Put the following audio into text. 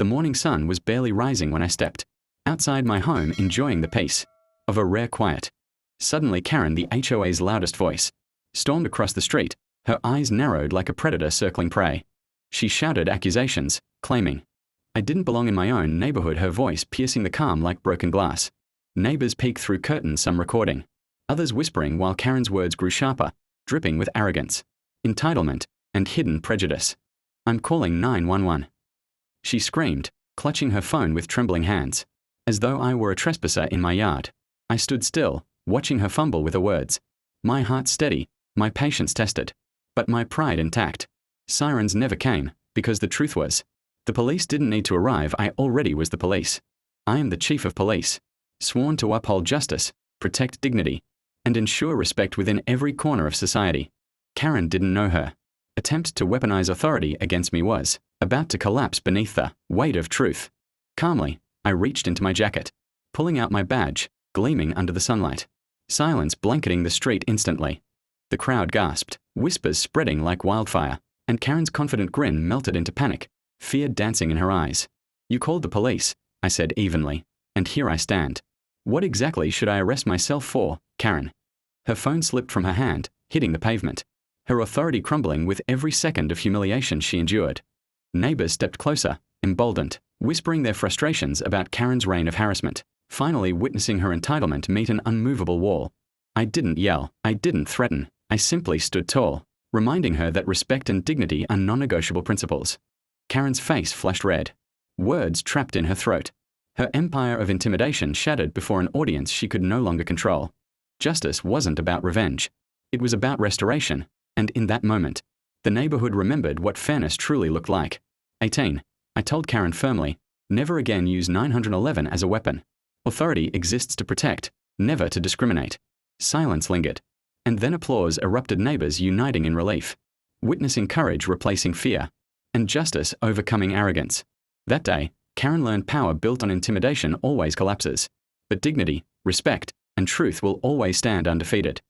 The morning sun was barely rising when I stepped outside my home, enjoying the peace of a rare quiet. Suddenly Karen, the HOA's loudest voice, stormed across the street, her eyes narrowed like a predator circling prey. She shouted accusations, claiming I didn't belong in my own neighborhood, her voice piercing the calm like broken glass. Neighbors peeked through curtains, some recording, others whispering, while Karen's words grew sharper, dripping with arrogance, entitlement, and hidden prejudice. I'm calling 911. She screamed, clutching her phone with trembling hands, as though I were a trespasser in my yard. I stood still, watching her fumble with her words, my heart steady, my patience tested, but my pride intact. Sirens never came, because the truth was, the police didn't need to arrive. I already was the police. I am the chief of police, sworn to uphold justice, protect dignity, and ensure respect within every corner of society. Karen didn't know her attempt to weaponize authority against me was about to collapse beneath the weight of truth. Calmly, I reached into my jacket, pulling out my badge, gleaming under the sunlight. Silence blanketing the street instantly. The crowd gasped, whispers spreading like wildfire, and Karen's confident grin melted into panic, fear dancing in her eyes. You called the police, I said evenly, and here I stand. What exactly should I arrest myself for, Karen? Her phone slipped from her hand, hitting the pavement, her authority crumbling with every second of humiliation she endured. Neighbors stepped closer, emboldened, whispering their frustrations about Karen's reign of harassment, finally witnessing her entitlement meet an unmovable wall. I didn't yell, I didn't threaten, I simply stood tall, reminding her that respect and dignity are non-negotiable principles. Karen's face flushed red, words trapped in her throat. Her empire of intimidation shattered before an audience she could no longer control. Justice wasn't about revenge. It was about restoration, and in that moment, the neighborhood remembered what fairness truly looked like. 18. I told Karen firmly, never again use 911 as a weapon. Authority exists to protect, never to discriminate. Silence lingered, and then applause erupted, neighbors uniting in relief, witnessing courage replacing fear, and justice overcoming arrogance. That day, Karen learned power built on intimidation always collapses, but dignity, respect, and truth will always stand undefeated.